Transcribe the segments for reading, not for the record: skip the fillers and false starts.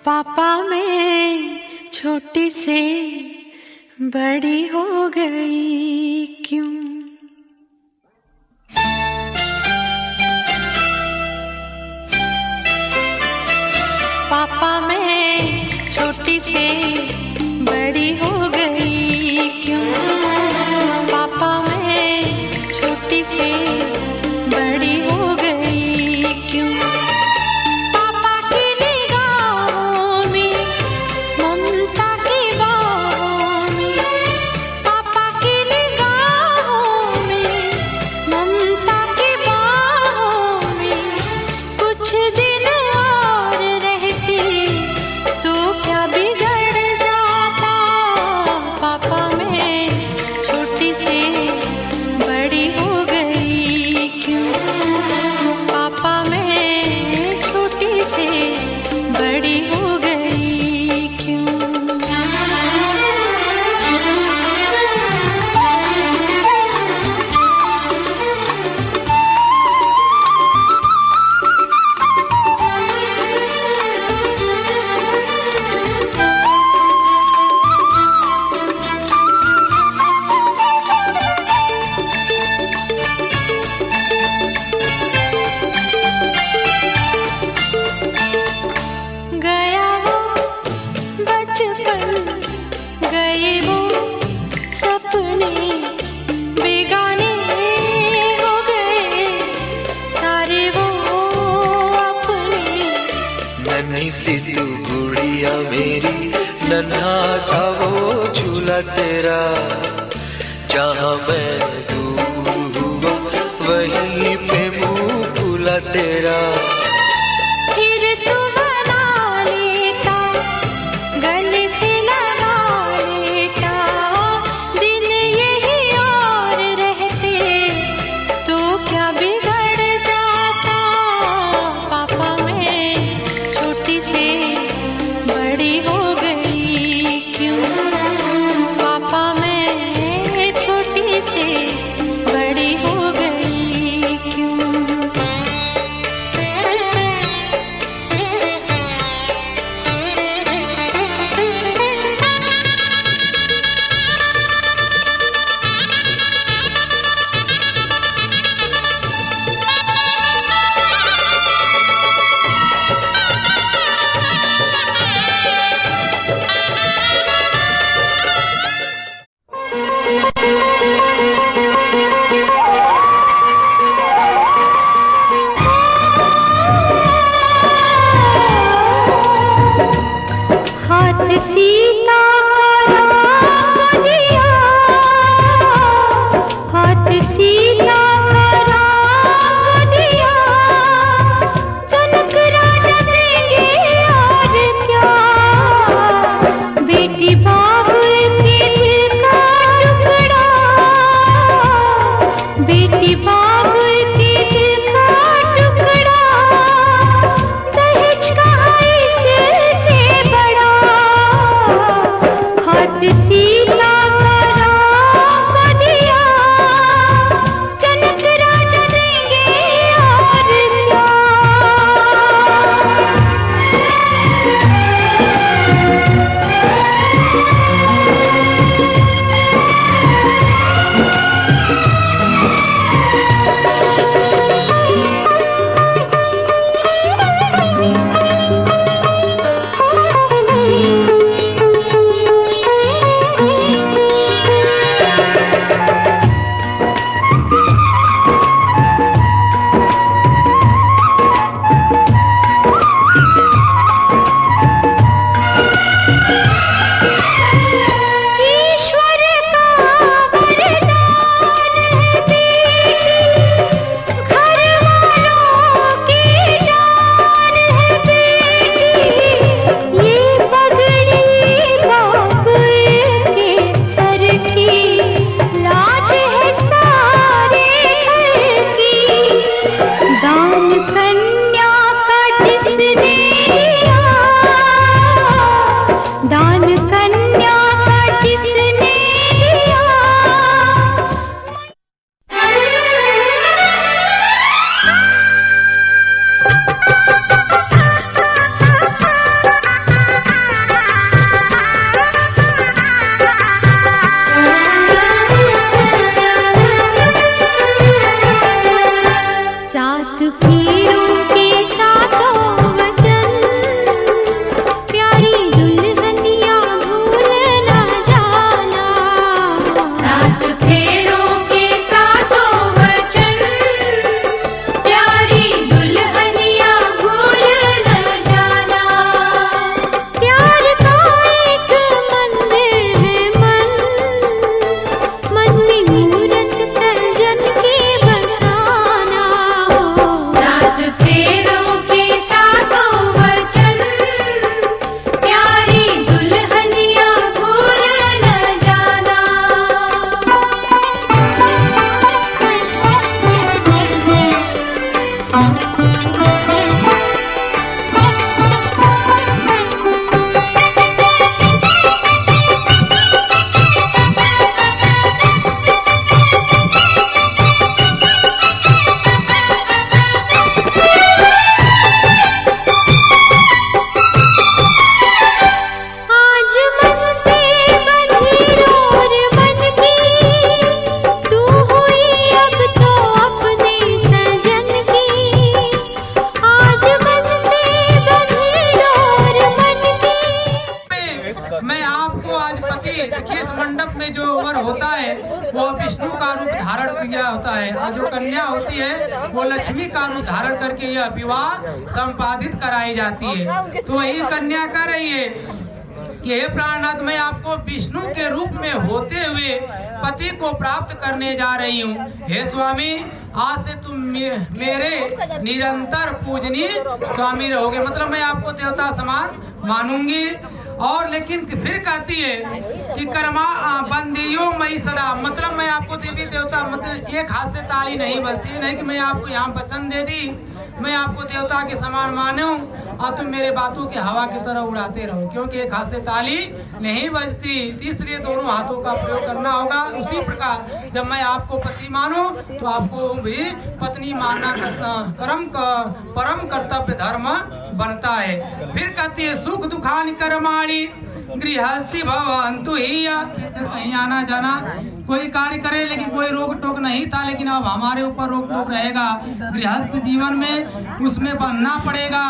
पापा मैं छोटी से बड़ी हो गई क्यों? पापा मैं छोटी से बड़ी हो गई क्यों? पापा मैं छोटी से बड़ी हो गई क्यों? पापा की निगाहों में ममता की बाहों में, पापा की निगाहों में ममता की बाहों में कुछ दिन और रहती तो क्या बिगड़ जाता? पापा मैं छोटी से बड़ी हो गई क्यों? पापा मैं छोटी से बड़ी हो गई क्यों? गया वो बचपन, गए वो सपने, बेगाने हो गए सारे वो अपने। नन्ही सी तू गुड़िया मेरी, नन्हा सा वो झूला तेरा, जहाँ मैं दूर हुआ वहीं पे मुँह खुला तेरा। फिर तू बना लेता, गले से लगा लेता, दिन यही और रहते तो क्या बिगड़ जाता? पापा मैं छोटी से बड़ी हो गई क्यों? पापा मैं छोटी से बड़ी हो गई क्यों? मैं आपको आज पति देखिए, इस मंडप में जो वर होता है वो विष्णु का रूप धारण किया होता है, और जो कन्या होती है वो लक्ष्मी का रूप धारण करके यह विवाह संपादित कराई जाती है। तो यही कन्या कह रही है कि हे प्राणनाथ, मैं आपको विष्णु के रूप में होते हुए पति को प्राप्त करने जा रही हूँ। हे स्वामी, आज से तुम मेरे निरंतर पूजनीय स्वामी रहोगे, मतलब मैं आपको देवता समान मानूंगी। और लेकिन फिर कहती है कि कर्मा बंदियों मई सदा, मतलब मैं आपको देवी देवता, मतलब एक हाथ से ताली नहीं बजती, नहीं कि मैं आपको यहाँ वचन दे दी, मैं आपको देवता के समान मानूं और तुम मेरे बातों के हवा की तरह उड़ाते रहो, क्योंकि एक हाथ से ताली नहीं बजती, इसलिए दोनों हाथों का प्रयोग करना होगा। उसी प्रकार जब मैं आपको पति मानूं तो आपको भी पत्नी मानना परम कर्तव्य धर्म बनता है। फिर कहती है सुख दुखानि कर्माणि गृहस्थी भवन्तु ही, कहीं आना जाना कोई कार्य करे लेकिन कोई रोक टोक नहीं था, लेकिन अब हमारे ऊपर रोक टोक रहेगा गृहस्थ जीवन में, उसमें बनना पड़ेगा,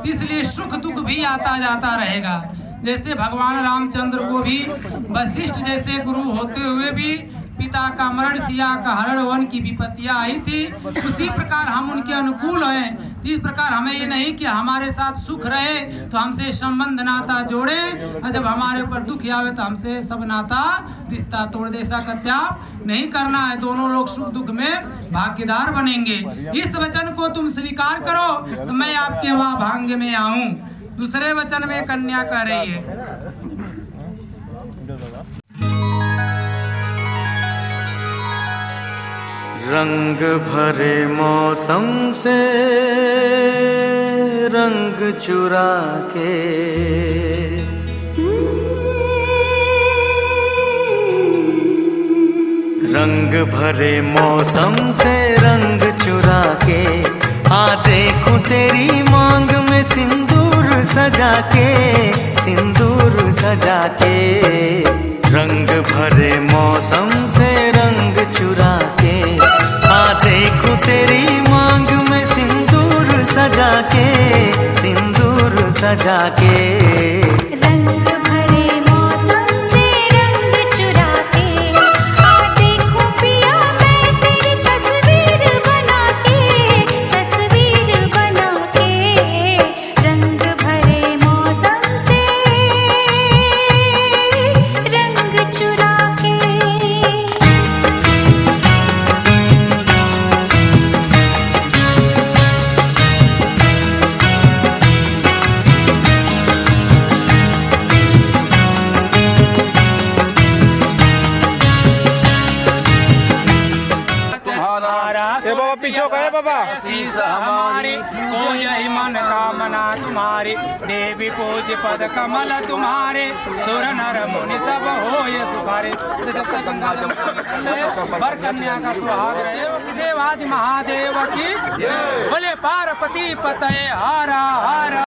इसलिए सुख दुख भी आता जाता रहेगा। जैसे भगवान रामचंद्र को भी वशिष्ठ जैसे गुरु होते हुए भी पिता का मरण, सिया का हरण, वन की विपत्तियां आई थी, उसी प्रकार हम उनके अनुकूल हैं। इस प्रकार हमें ये नहीं कि हमारे साथ सुख रहे तो हमसे संबंध नाता जोड़े, और जब हमारे ऊपर दुख आवे तो हमसे सब नाता रिश्ता तोड़ दे। ऐसा कर्तव्य नहीं करना है, दोनों लोग सुख दुख में भागीदार बनेंगे। इस वचन को तुम स्वीकार करो तो मैं आपके वहाँ भाग्य में आऊँ। दूसरे वचन में कन्या कह रही है, रंग भरे मौसम से रंग चुरा के, रंग भरे मौसम से रंग चुरा के, आ देखूं तेरी मांग में सिंदूर सजा के, सिंदूर सजा के। रंग भरे मौसम से रंग चुरा के, आ देखूं तेरी मांग में सिंदूर सजा के, सिंदूर सजा के। रंग भरे मौसम से रंग चुरा के, आ देखो पिया मैं तेरी तस्वीर बना के, तस्वीर बना के। रंग भरे मौसम से रंग चुरा के। ए बाबा पीछे गए बाबा। शीश हमारी को यही मन कामना तुम्हारी, देवी पूज पद कमल तुम्हारे, सुर नर मुनि सब हो ये सुखारे। वर कन्या का सुहाग रहे, देवादि महादेव की बोले पार्वती पतये हारा हारा।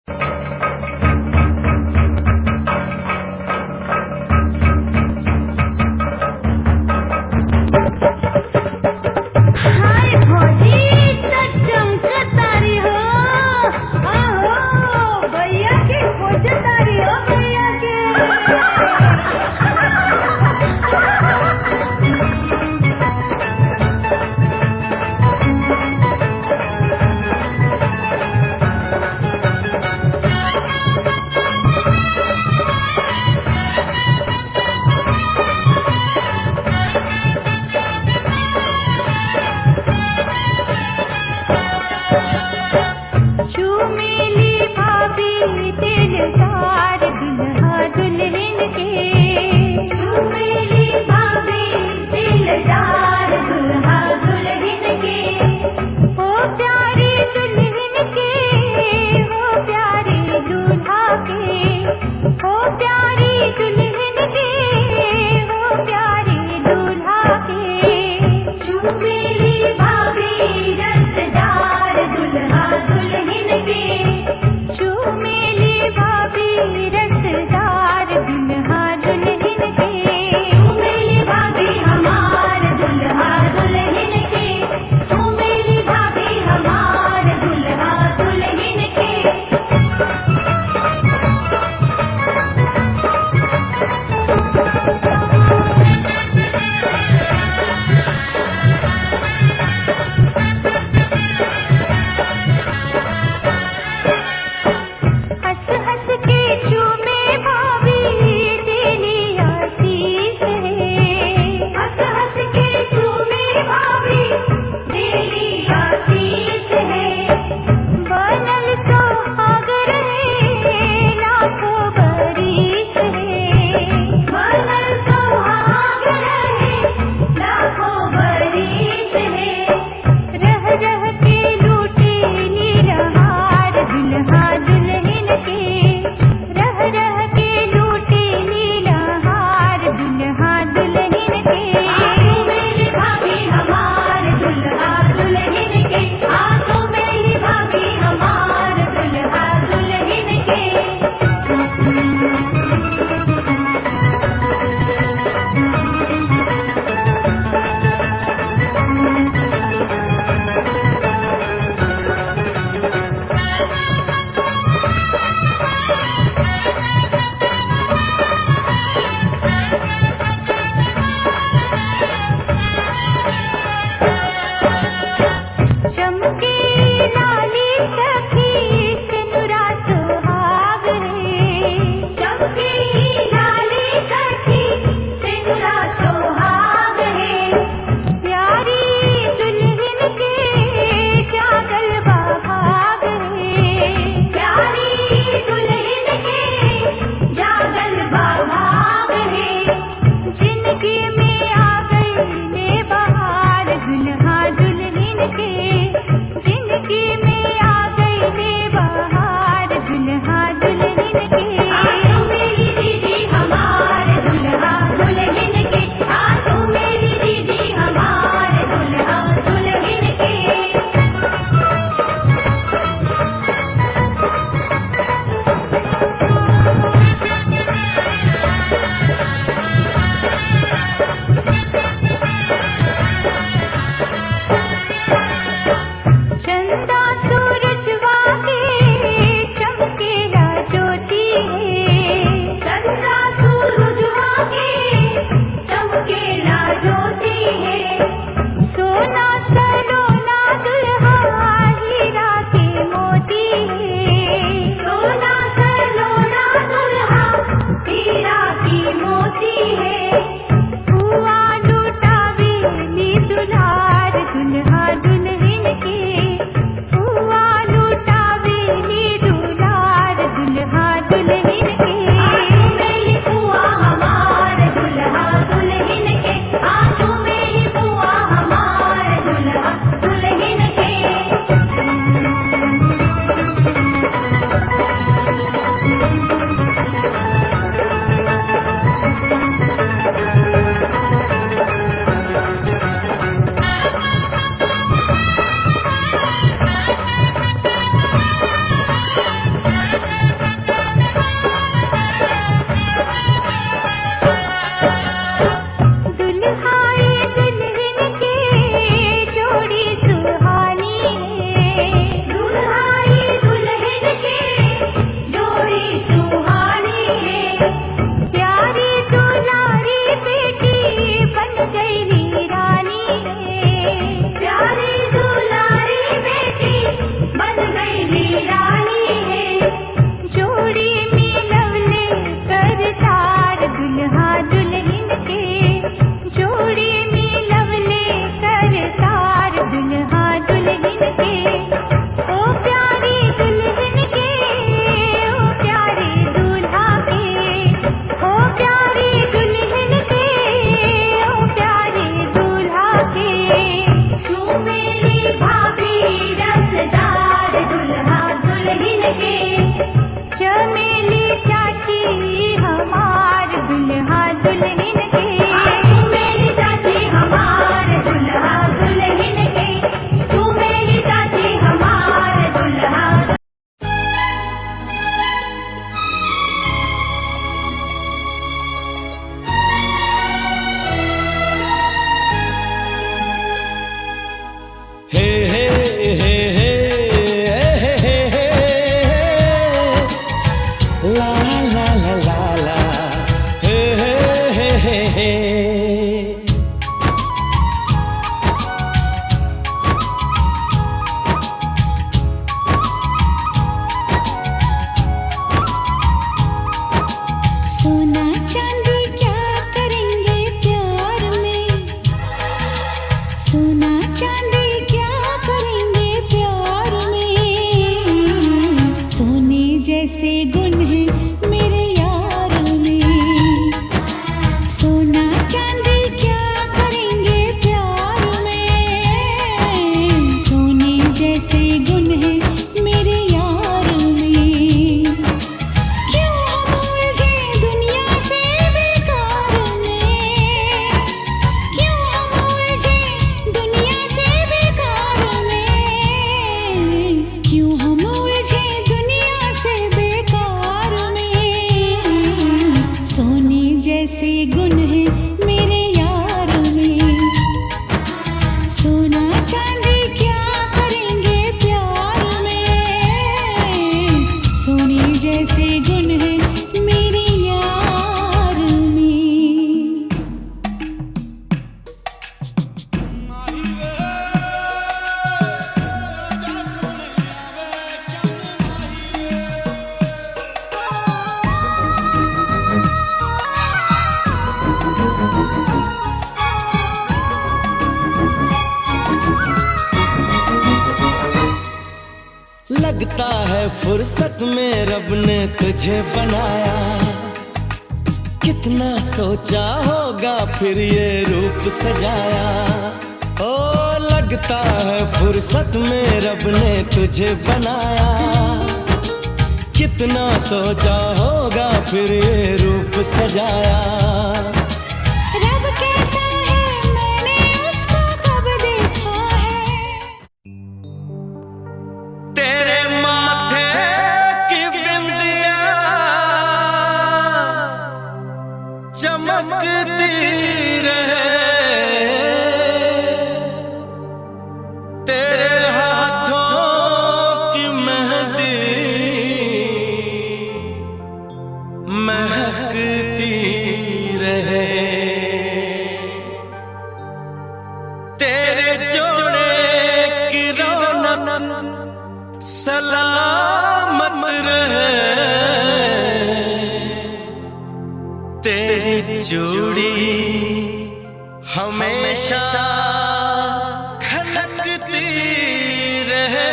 ओ प्यारी दुल्हन दुल्हन के चमेली चाची हमार दुल्हा दुल्हन के चमेली चाची हमार दुल्हा दुल्हन के चमेली चाची हमार दुल्हा हे हे हे हे हे हे हे ला ला ला ला ला हे हे हे हे सोना चांदी क्या करेंगे प्यार में सोना चांदी क्या करेंगे प्यार में सोने जैसे गुण है मेरे यार में सोना चांदी क्या करेंगे प्यार में सोने जैसे गुण है मेरे यार में क्यों हम उलझे दुनिया से बेकार में क्यों हम उलझे दुनिया से बेकार में क्यों हम उलझे दुनिया से बेकार में सोने जैसे गुण है मेरे यार में सोना चांदी क्या करेंगे प्यार में सोने जैसे गुण है मेरे यार में लगता है फुर्सत में रब ने तुझे बनाया कितना सोचा होगा फिर ये रूप सजाया ओ लगता है फुर्सत में रब ने तुझे बनाया कितना सोचा होगा फिर ये रूप सजाया रब कैसा है मैंने उसको कब देखा है तेरे माथे की बिंदिया चमकती रहे तेरे हाथों की मेहंदी महकती रहे तेरे जोड़े की रौनक सलामत रहे तेरी चूड़ी हमेशा खनकती रहे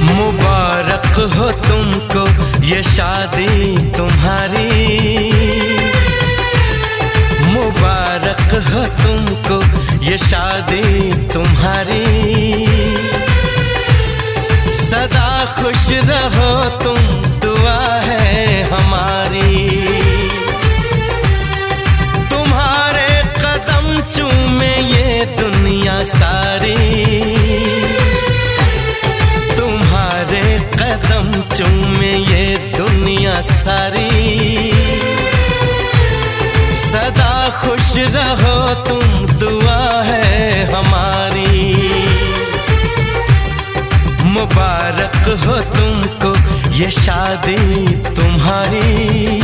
मुबारक हो तुमको ये शादी तुम्हारी मुबारक हो तुमको ये शादी तुम्हारी सदा खुश रहो तुम दुआ है हमारी तुम्हारे कदम चूमे ये दुनिया सारी तुम्हारे कदम चूमे ये दुनिया सारी सदा खुश रहो तुम दुआ है हमारी मुबारक हो तुमको ये शादी तुम्हारी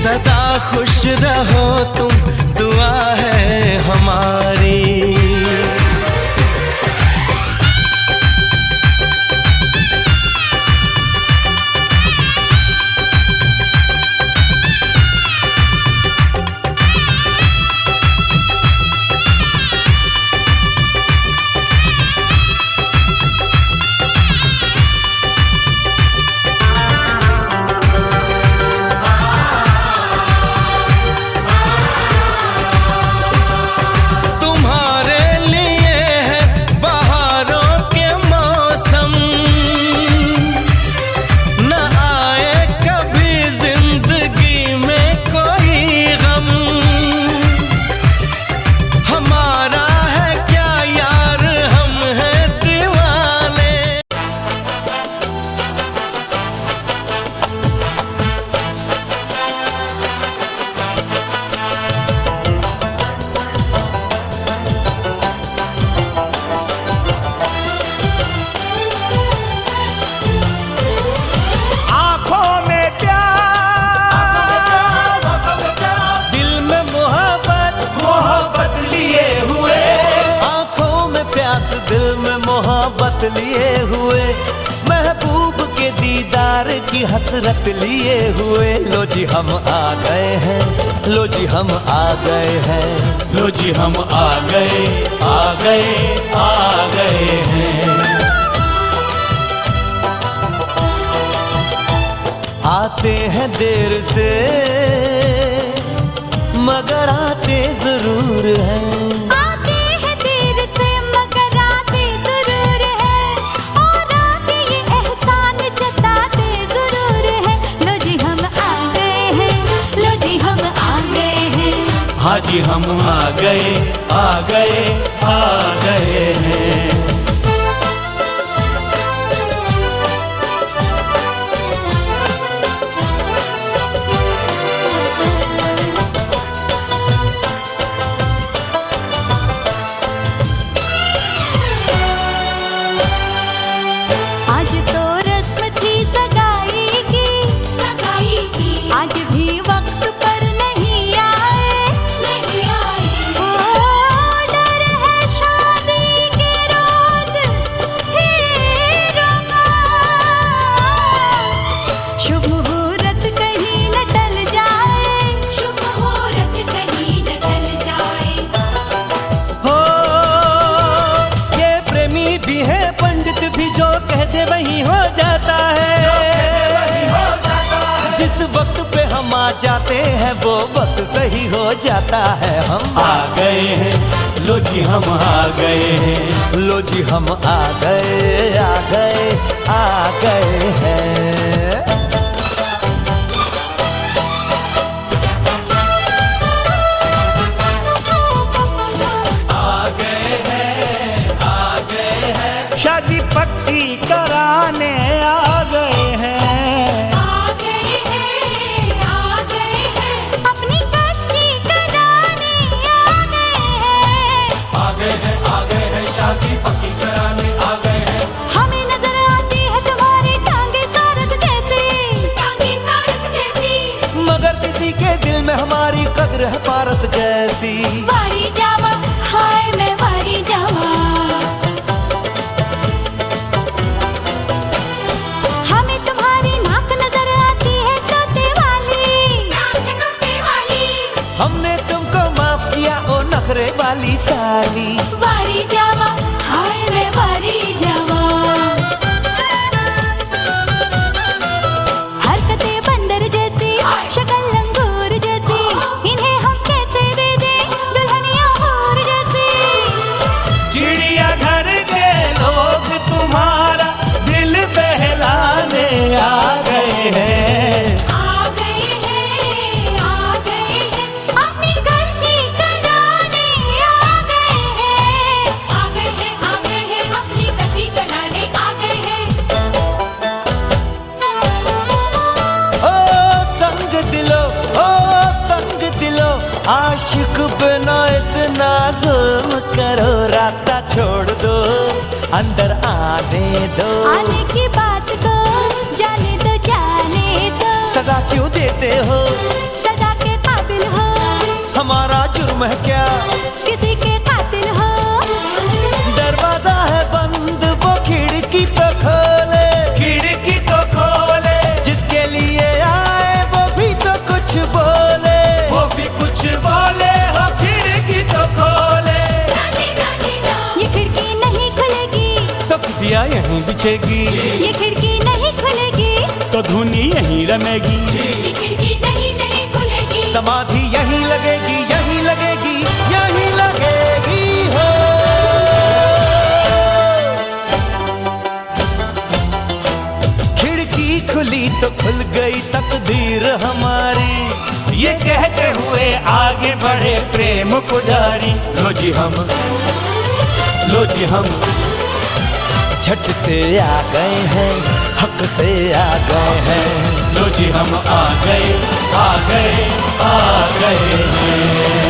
सदा खुश रहो तुम दुआ है हमारी साथ लिए हुए, महबूब के दीदार की हसरत लिए हुए। लो जी हम आ गए हैं, लो जी हम आ गए हैं, लो जी हम आ गए, आ गए, आ गए हैं। आते हैं देर से मगर आते जरूर हैं। आते हैं देर से मगर आते जरूर है, और आके ये एहसान जताते जरूर है। लो जी हम आ गए हैं, लो जी हम आ गए हैं। हाँ जी हम आ गए, आ गए, आ गए हैं। आज तो रस्म थी सगाई की, सगाई की। आज भी वक्त पर नहीं आए, नहीं आए। ओ डर है शादी के रोज फेरों का, शुभ मुहूर्त कहीं न टल जाए, शुभ मुहूर्त कहीं न टल जाए। हो ये प्रेमी भी है पंडित भी, जो कहते वही हो जाता है। जिस वक्त पे हम आ जाते हैं वो वक्त सही हो जाता है। हम आ गए हैं, लो जी हम आ गए हैं। लो जी हम आ गए, आ गए, आ गए हैं। शादी पक्की कराने आ गए हैं। आ गए हैं, आ गए हैं। अपनी कच्ची कराने आ गए हैं। आ गए हैं, आ गए हैं, शादी पक्की कराने आ गए हैं। हमें नजर आती है तुम्हारी टांगे सारस जैसी, टांगे सारस जैसी। मगर किसी के दिल में हमारी कद्र है पारस जैसी। वारी जावा, हाय मैं वारी जावा। हमें तुम्हारी नाक नजर आती है तोते वाली, नाक तोते वाली। हमने तुमको माफ किया ओ नखरे वाली साली। वारी जावा, हाय मैं वारी जावा। हरकतें बंदर जैसी, शक्ल लंगूर जैसी, इन्हें हम कैसे दे दें दुल्हनिया हूर जैसी। चिड़िया घर के लोग तुम्हारा दिल बहलाने आ गए हैं। आ गए हैं, आ गए हैं। अपनी कच्ची कराने आ गए हैं। आ गए हैं, आ गए हैं। अपनी कच्ची कराने आ गए हैं। ओ तंग दिलो, ओ तंग दिलो, आशिक बना इतना जुल्म करो। रास्ता छोड़ दो, अंदर आने दो। आने की बात को जाने दो, जाने दो। सजा क्यों देते हो, सजा के काबिल हो, हमारा जुर्म है क्या, किसी के कातिल हो। दरवाजा है बंद वो खिड़की तो खोले, खिड़की तो खोले, जिसके लिए आए वो भी तो कुछ बोले। वो भी कुछ बोले, हो खिड़की तो खोले। ये खिड़की नहीं खुलेगी, तो कुटिया यहीं बिछेगी, ये खिड़की नहीं खुलेगी, तो धुनी यहीं रमेगी। ये खिड़की नहीं खुलेगी। समाधि यहीं लगेगी, यहीं लगेगी, यहीं लगेगी हो। खिड़की खुली तो खुल गई तकदीर हमारी। ये कहते हुए आगे बढ़े प्रेम पुजारी। लो जी हम, लो जी हम, झट से आ गए हैं, हक से आ गए हैं। लो जी हम आ गए, आ गए, आ गए हैं।